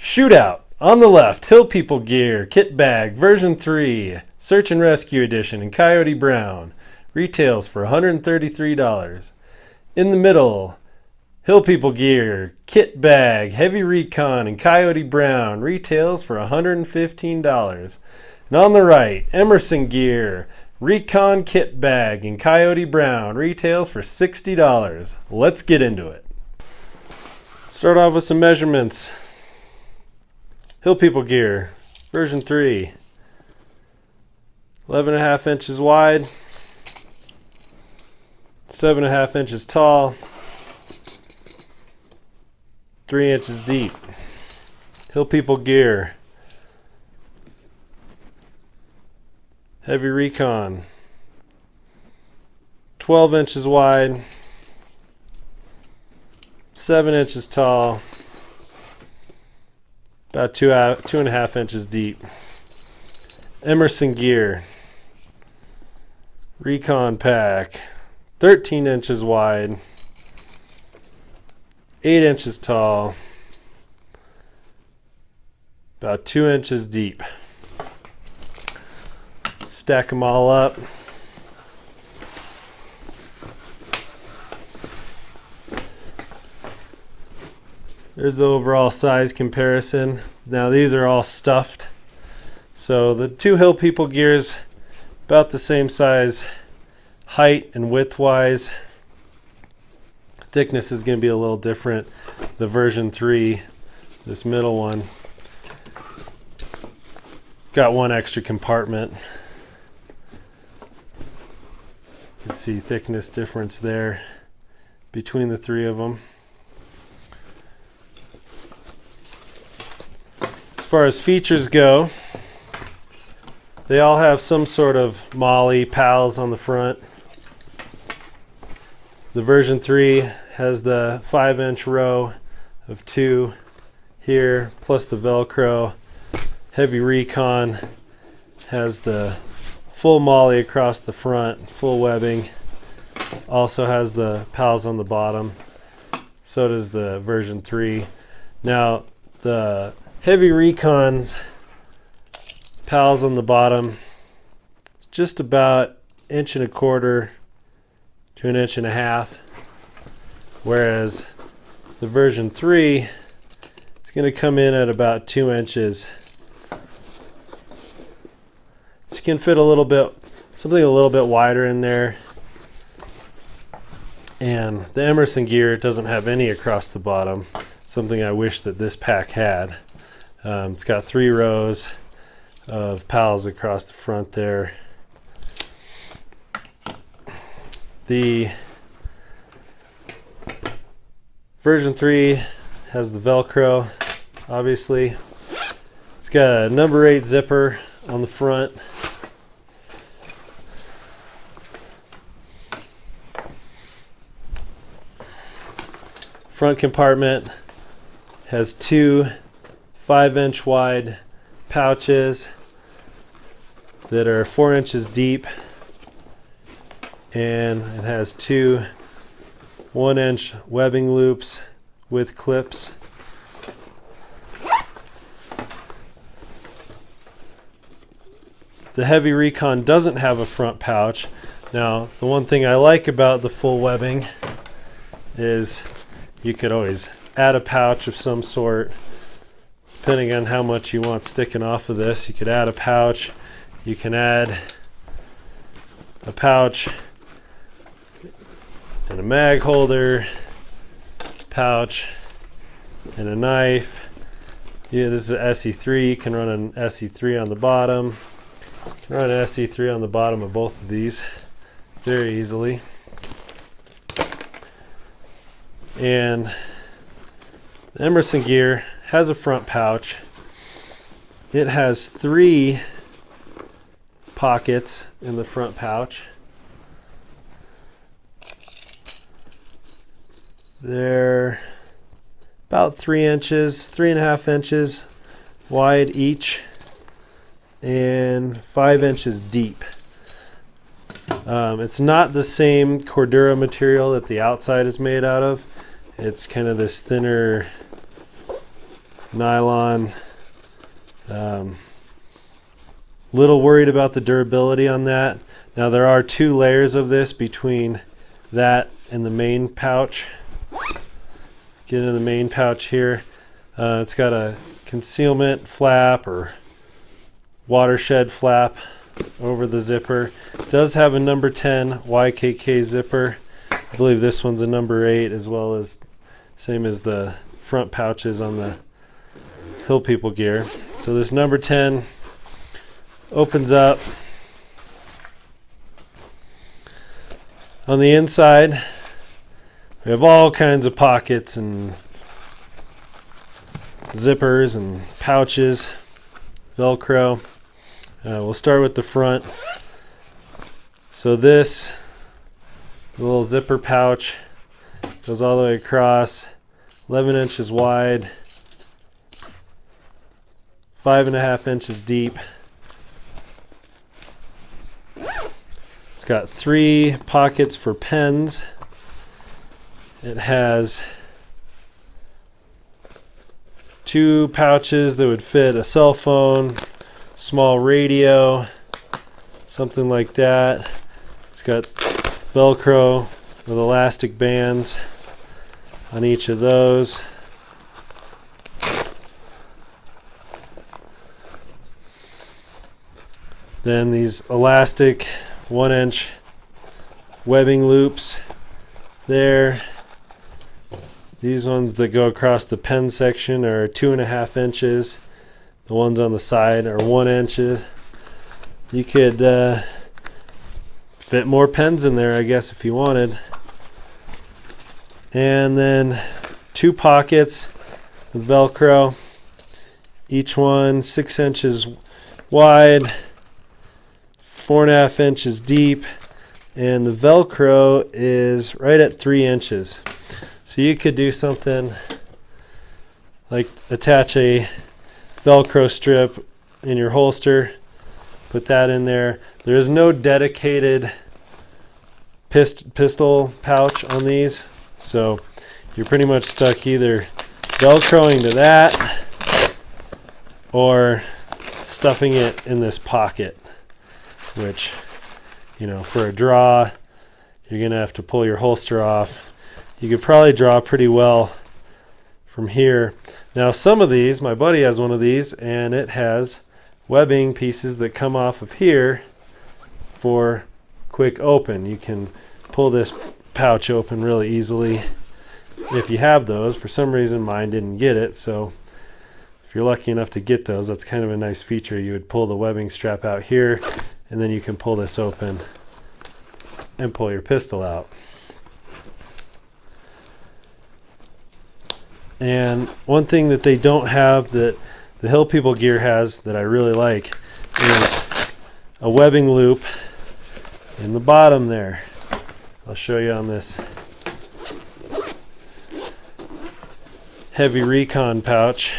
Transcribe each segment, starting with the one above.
Shootout on the left, Hill People Gear, Kitbag, version 3, Search and Rescue Edition in Coyote Brown. Retails for $133. In the middle, Hill People Gear, Kitbag, Heavy Recon in Coyote Brown. Retails for $115. And on the right, Emersongear, Recon Kitbag in Coyote Brown. Retails for $60. Let's get into it. Start off with some measurements. Hill People Gear, version 3, 11.5 inches wide, 7.5 inches tall, 3 inches deep. Hill People Gear, Heavy Recon, 12 inches wide, 7 inches tall, about 2.5 inches deep. Emersongear, Recon pack, 13 inches wide, 8 inches tall, about 2 inches deep. Stack them all up. There's the overall size comparison. Now these are all stuffed. So the two Hill People Gears about the same size, height and width wise. Thickness is going to be a little different. The version 3, this middle one, it's got one extra compartment. You can see thickness difference there between the three of them. As far as features go, they all have some sort of MOLLE pals on the front. The version 3 has the 5-inch row of 2 here, plus the Velcro. Heavy Recon has the full MOLLE across the front, full webbing. Also has the pals on the bottom. So does the version 3. Now the Heavy Recon pals on the bottom, it's just about 1.25 to 1.5 inches, whereas the version 3 is going to come in at about 2 inches. So you can fit a little bit, something a little bit wider in there. And the Emersongear doesn't have any across the bottom, something I wish that this pack had. It's got 3 rows of pals across the front there. The version 3 has the Velcro, obviously. It's got a number 8 zipper on the front. Front compartment has 2 5-inch wide pouches that are 4 inches deep, and it has 2 1-inch webbing loops with clips. The Heavy Recon doesn't have a front pouch. Now the one thing I like about the full webbing is you could always add a pouch of some sort. Depending on how much you want sticking off of this, you could add a pouch. You can add a pouch and a mag holder, pouch and a knife. Yeah, this is an SE3. You can run an SE3 on the bottom. You can run an SE3 on the bottom of both of these very easily. And the Emersongear has a front pouch. It has 3 pockets in the front pouch. They're about 3 inches, 3.5 inches wide each, and 5 inches deep. It's not the same Cordura material that the outside is made out of. It's kind of this thinner nylon. Little worried about the durability on that. Now there are 2 layers of this between that and the main pouch. Get into the main pouch here. It's got a concealment flap or watershed flap over the zipper. It does have a number 10 YKK zipper. I believe this one's a number 8, as well as same as the front pouches on the Hill People gear. So this number 10 opens up. On the inside, we have all kinds of pockets and zippers and pouches, Velcro. We'll start with the front. So this little zipper pouch goes all the way across, 11 inches wide, 5.5 inches deep. It's got 3 pockets for pens. It has 2 pouches that would fit a cell phone, small radio, something like that. It's got Velcro with elastic bands on each of those. Then these elastic 1-inch webbing loops there. These ones that go across the pen section are 2.5 inches. The ones on the side are 1 inch. You could fit more pens in there, I guess, if you wanted. And then 2 pockets with Velcro, each one 6 inches wide, 4.5 inches deep, and the Velcro is right at 3 inches. So you could do something like attach a Velcro strip in your holster, put that in there. There is no dedicated pistol pouch on these, so you're pretty much stuck either Velcroing to that or stuffing it in this pocket, which, you know, for a draw, you're gonna have to pull your holster off. You could probably draw pretty well from here. Now some of these, my buddy has one of these, and it has webbing pieces that come off of here for quick open. You can pull this pouch open really easily if you have those. For some reason mine didn't get it, so if you're lucky enough to get those, that's kind of a nice feature. You would pull the webbing strap out here, and then you can pull this open and pull your pistol out. And one thing that they don't have that the Hill People gear has that I really like is a webbing loop in the bottom there. I'll show you on this heavy Recon pouch.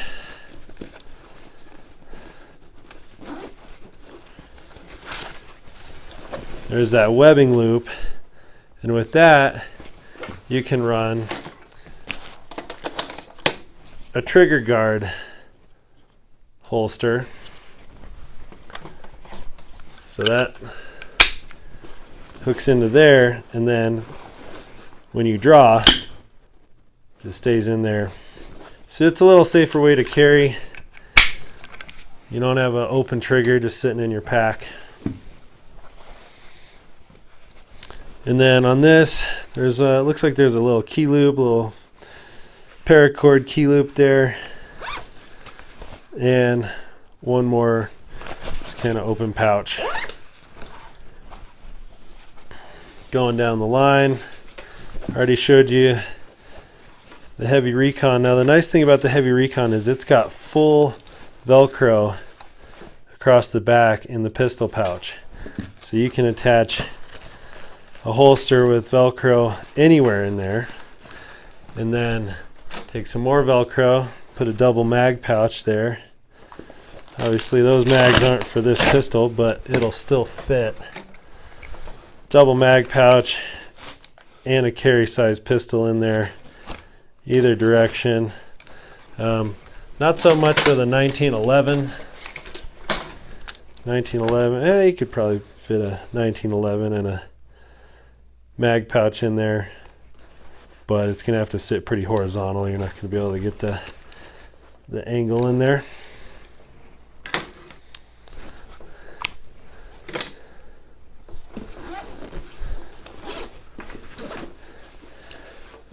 There's that webbing loop, and with that you can run a trigger guard holster. So that hooks into there, and then when you draw, it just stays in there. So it's a little safer way to carry. You don't have an open trigger just sitting in your pack. And then on this, there's a, looks like there's a little key loop, little paracord key loop there, and one more just kind of open pouch. Going down the line, I already showed you the heavy Recon. Now the nice thing about the heavy Recon is it's got full Velcro across the back in the pistol pouch, so you can attach a holster with Velcro anywhere in there, and then take some more Velcro, put a double mag pouch there. Obviously those mags aren't for this pistol, but it'll still fit. Double mag pouch and a carry size pistol in there, either direction. Not so much for the 1911. 1911, you could probably fit a 1911 and a mag pouch in there, but it's gonna have to sit pretty horizontal. You're not gonna be able to get the angle in there.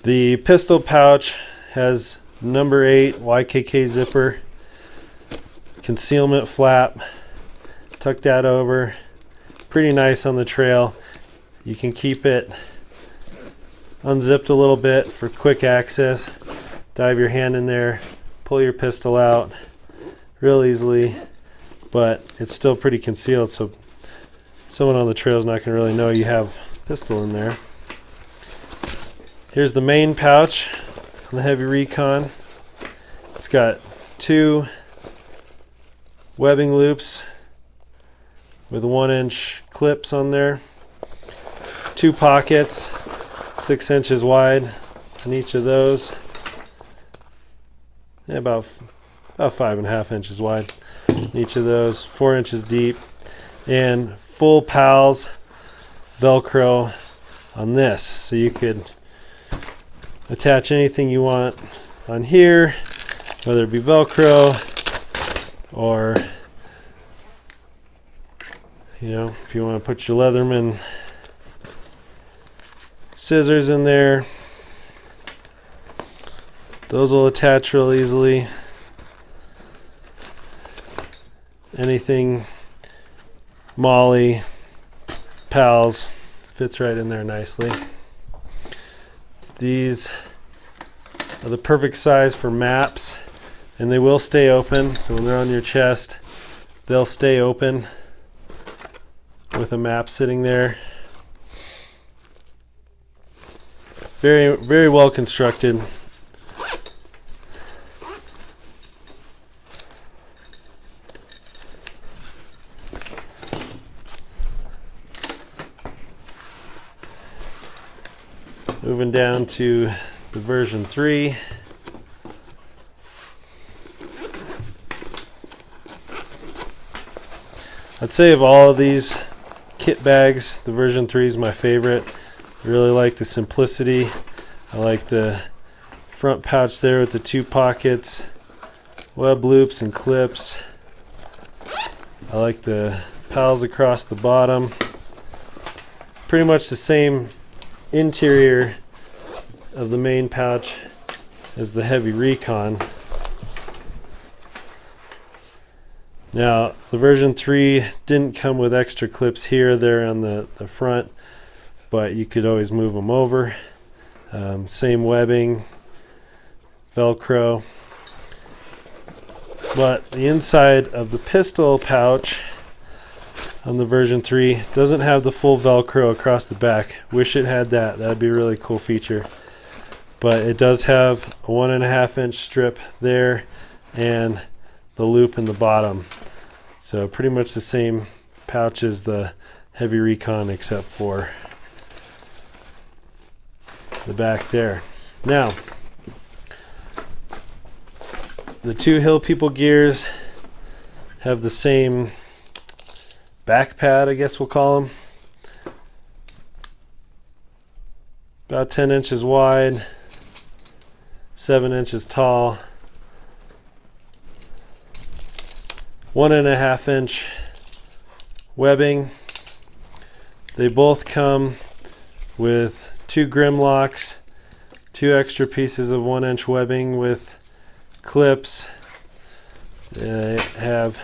The pistol pouch has number 8 YKK zipper, concealment flap. Tuck that over. Pretty nice on the trail. You can keep it unzipped a little bit for quick access. Dive your hand in there, pull your pistol out real easily, but it's still pretty concealed, so someone on the trail is not going to really know you have a pistol in there. Here's the main pouch on the heavy Recon. It's got 2 webbing loops with 1-inch clips on there, 2 pockets, 6 inches wide on each of those, about 5.5 inches wide on each of those, 4 inches deep, and full PALS Velcro on this, so you could attach anything you want on here, whether it be Velcro or, you know, if you want to put your Leatherman scissors in there, those will attach real easily. Anything Molly, PALS fits right in there nicely. These are the perfect size for maps, and they will stay open, so when they're on your chest they'll stay open with a map sitting there. Very, very well constructed. Moving down to the version 3. I'd say of all of these kit bags, the version 3 is my favorite. I really like the simplicity. I like the front pouch there with the 2 pockets, web loops and clips. I like the PALS across the bottom. Pretty much the same interior of the main pouch as the heavy Recon. Now, the version 3 didn't come with extra clips here, there on the front, but you could always move them over. Same webbing, Velcro. But the inside of the pistol pouch on the version 3 doesn't have the full Velcro across the back. Wish it had that. That'd be a really cool feature. But it does have a 1.5-inch strip there and the loop in the bottom. So pretty much the same pouch as the heavy Recon, except for the back there. Now, the 2 Hill People gears have the same back pad, I guess we'll call them. About 10 inches wide, 7 inches tall, 1.5-inch webbing. They both come with 2 grim locks, 2 extra pieces of 1-inch webbing with clips. They have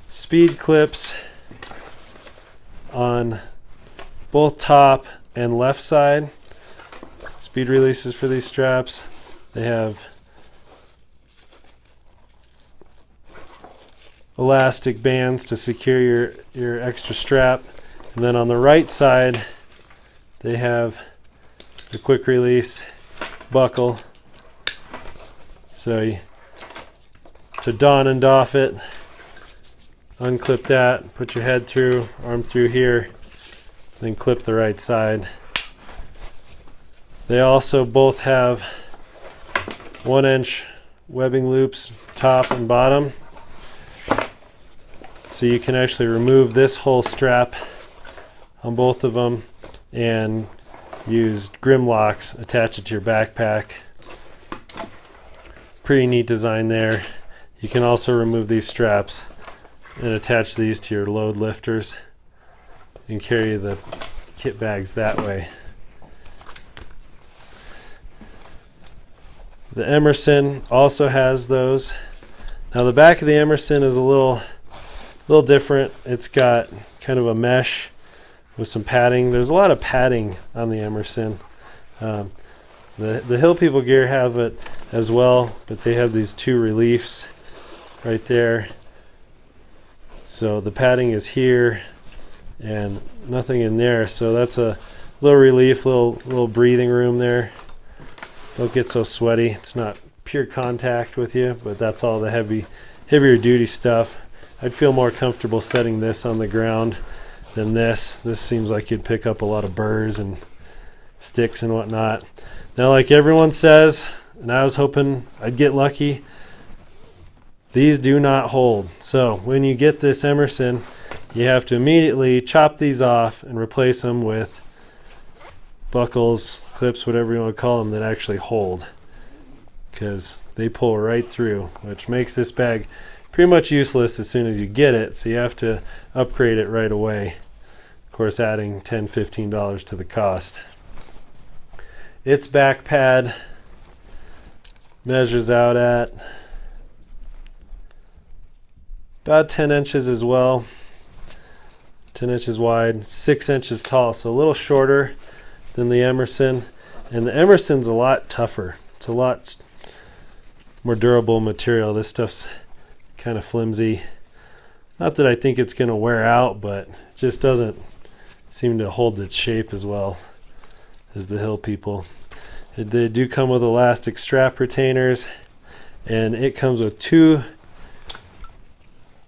speed clips on both top and left side. Speed releases for these straps. They have elastic bands to secure your extra strap, and then on the right side they have the quick release buckle, so to don and doff it, unclip that, put your head through, arm through here, then clip the right side. They also both have 1-inch webbing loops top and bottom, so you can actually remove this whole strap on both of them and use grim locks, attach it to your backpack. Pretty neat design there. You can also remove these straps and attach these to your load lifters and carry the kit bags that way. The Emerson also has those. Now the back of the Emerson is a little different. It's got kind of a mesh with some padding. There's a lot of padding on the Emerson. The Hill People gear have it as well, but they have these two reliefs right there. So the padding is here and nothing in there. So that's a little relief, little breathing room there. Don't get so sweaty. It's not pure contact with you, but that's all the heavier duty stuff. I'd feel more comfortable setting this on the ground than this. This seems like you'd pick up a lot of burrs and sticks and whatnot. Now, like everyone says, and I was hoping I'd get lucky, these do not hold. So when you get this Emerson, you have to immediately chop these off and replace them with buckles, clips, whatever you want to call them, that actually hold, because they pull right through, which makes this bag pretty much useless as soon as you get it. So you have to upgrade it right away, of course adding $10–15 to the cost. Its back pad measures out at about 10 inches as well, 10 inches wide, 6 inches tall, so a little shorter than the Emerson. And the Emerson's a lot tougher. It's a lot more durable material. This stuff's kind of flimsy. Not that I think it's going to wear out, but it just doesn't seem to hold its shape as well as the Hill People. They do come with elastic strap retainers, and it comes with 2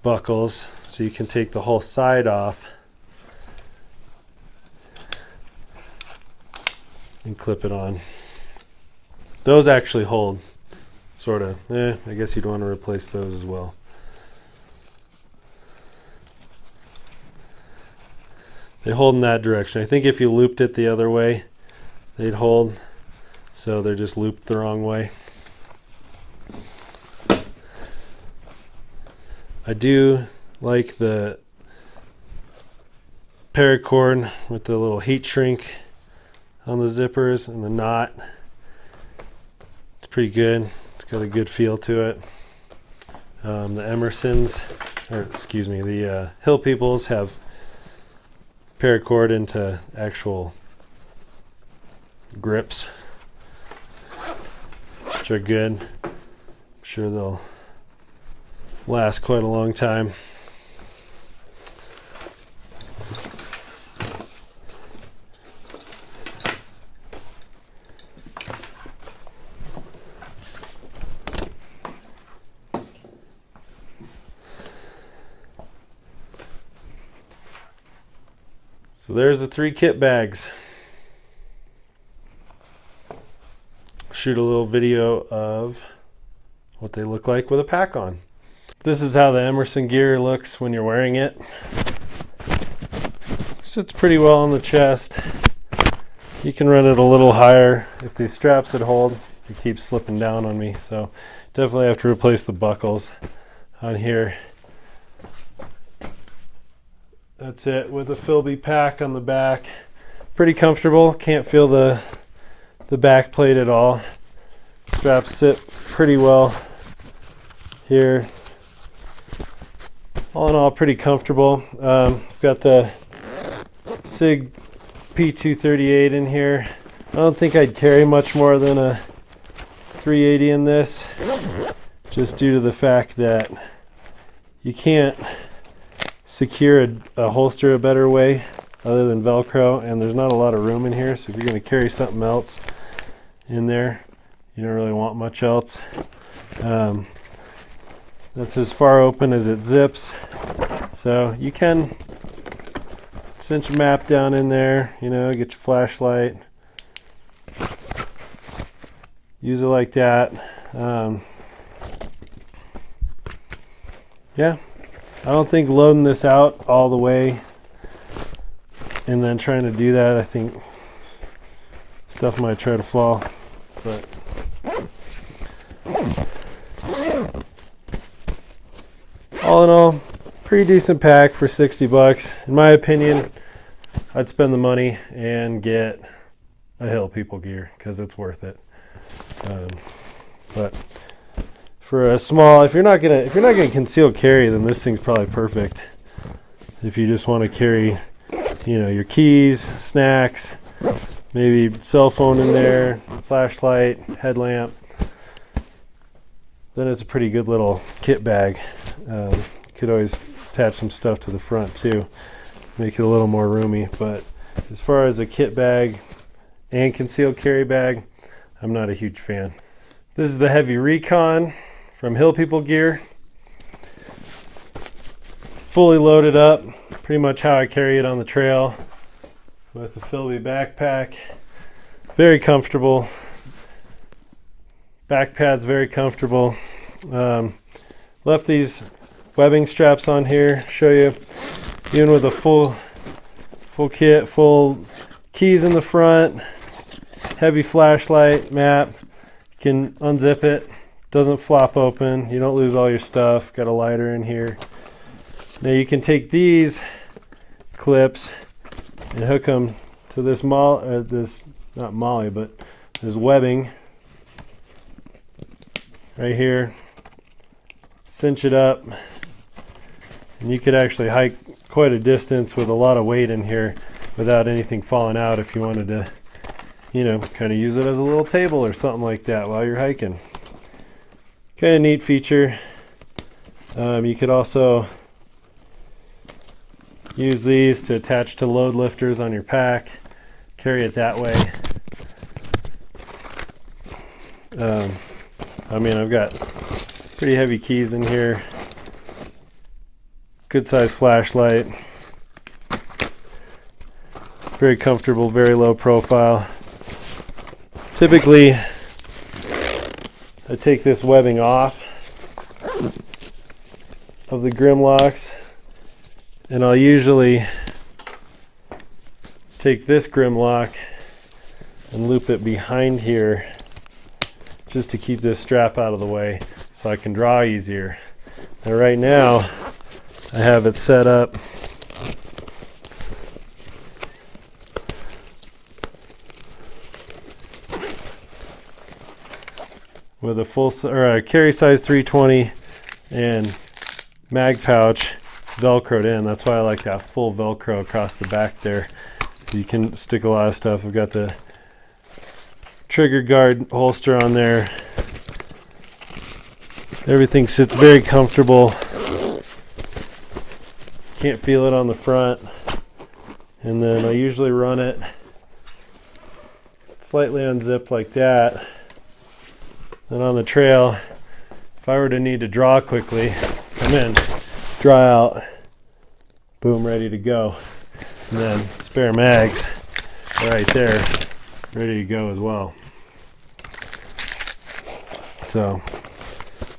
buckles, so you can take the whole side off and clip it on. Those actually hold, sort of. I guess you'd want to replace those as well. They hold in that direction. I think if you looped it the other way, they'd hold. So they're just looped the wrong way. I do like the paracord with the little heat shrink on the zippers and the knot. It's pretty good. It's got a good feel to it. The Emersons, or excuse me, the Hill Peoples have paracord into actual grips, which are good. I'm sure they'll last quite a long time. So there's the 3 kit bags. Shoot a little video of what they look like with a pack on. This is how the Emersongear looks when you're wearing it. Sits pretty well on the chest. You can run it a little higher if these straps would hold. It keeps slipping down on me, so definitely have to replace the buckles on here. That's it, with a Philby pack on the back. Pretty comfortable. Can't feel the back plate at all. Straps sit pretty well here. All in all, pretty comfortable. Got the SIG P238 in here. I don't think I'd carry much more than a 380 in this, just due to the fact that you can't secure a holster a better way other than Velcro, and there's not a lot of room in here, so if you're going to carry something else in there, you don't really want much else. That's as far open as it zips, so you can cinch a map down in there, you know, get your flashlight, use it like that. yeah, I don't think loading this out all the way and then trying to do that, I think stuff might try to fall. But all in all, pretty decent pack for 60 bucks. In my opinion, I'd spend the money and get a Hill People gear because it's worth it. But for a small, if you're not gonna conceal carry, then this thing's probably perfect. If you just want to carry, you know, your keys, snacks, maybe cell phone in there, flashlight, headlamp, then it's a pretty good little kit bag. Could always attach some stuff to the front too, make it a little more roomy. But as far as a kit bag and concealed carry bag, I'm not a huge fan. This is the heavy Recon from Hill People Gear. Fully loaded up, pretty much how I carry it on the trail with the Philby backpack. Very comfortable. Back pad's very comfortable. Left these webbing straps on here, show you, even with a full kit, full keys in the front, heavy flashlight, map, you can unzip it, doesn't flop open, you don't lose all your stuff, got a lighter in here. Now you can take these clips and hook them to this not molly, but this webbing right here, cinch it up, and you could actually hike quite a distance with a lot of weight in here without anything falling out if you wanted to, you know, kind of use it as a little table or something like that while you're hiking. Kind of neat feature. You could also use these to attach to load lifters on your pack, carry it that way. I mean, I've got pretty heavy keys in here, good size flashlight, very comfortable, very low profile. Typically I take this webbing off of the grim locks, and I'll usually take this grim lock and loop it behind here just to keep this strap out of the way so I can draw easier. Now right now I have it set up with a full or a carry size 320 and mag pouch velcroed in. That's why I like that full velcro across the back there. You can stick a lot of stuff. I've got the trigger guard holster on there. Everything sits very comfortable. Can't feel it on the front. And then I usually run it slightly unzipped like that. Then on the trail, if I were to need to draw quickly, come in, draw out, boom, ready to go. And then spare mags right there, ready to go as well. So,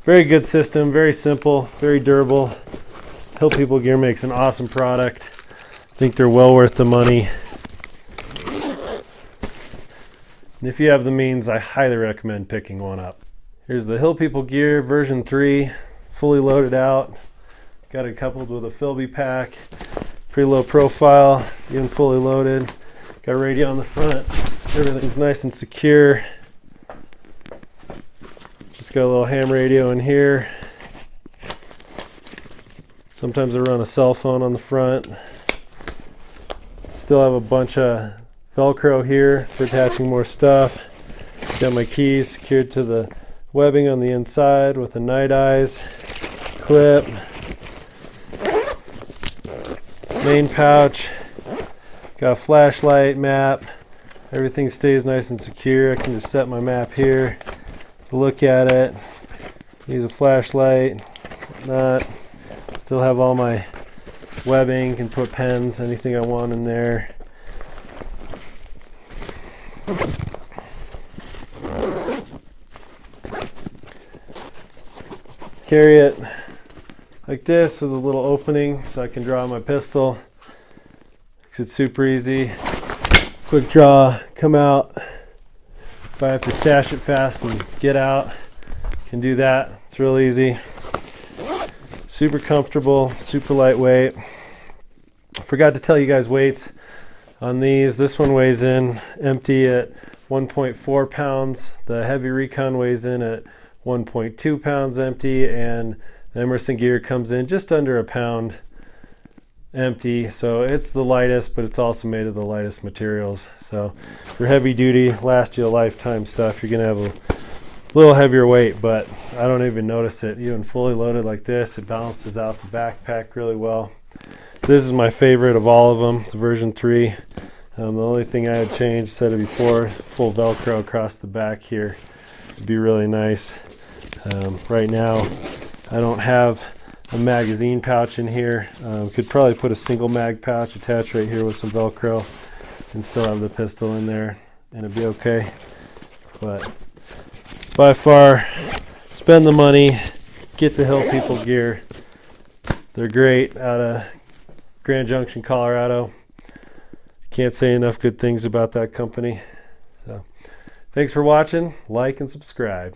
very good system, very simple, very durable. Hill People Gear makes an awesome product. I think they're well worth the money. And if you have the means, I highly recommend picking one up. Here's the Hill People Gear version 3, fully loaded out. Got it coupled with a Philby pack. Pretty low profile, even fully loaded. Got radio on the front. Everything's nice and secure. Just got a little ham radio in here. Sometimes I run a cell phone on the front. Still have a bunch of Velcro here for attaching more stuff. Got my keys secured to the webbing on the inside with a night eyes clip. Main pouch. Got a flashlight, map. Everything stays nice and secure. I can just set my map here, look at it, use a flashlight, whatnot. Still have all my webbing, can put pens, anything I want in there. Carry it like this with a little opening so I can draw my pistol. Makes it super easy. Quick draw, come out. If I have to stash it fast and get out, can do that. It's real easy. Super comfortable, super lightweight. I forgot to tell you guys weights on these. This one weighs in empty at 1.4 pounds. The heavy Recon weighs in at 1.2 pounds empty, and the Emersongear comes in just under a pound empty. So it's the lightest, but it's also made of the lightest materials. So for heavy duty, last you a lifetime stuff, you're gonna have a little heavier weight, but I don't even notice it. Even fully loaded like this, it balances out the backpack really well. This is my favorite of all of them. It's version 3. The only thing I had changed, said it before, full Velcro across the back here would be really nice. Right now I don't have a magazine pouch in here. Could probably put a single mag pouch attached right here with some Velcro and still have the pistol in there and it'd be okay. But by far, spend the money, get the Hill People gear. They're great out of Grand Junction, Colorado. Can't say enough good things about that company. So thanks for watching, like and subscribe.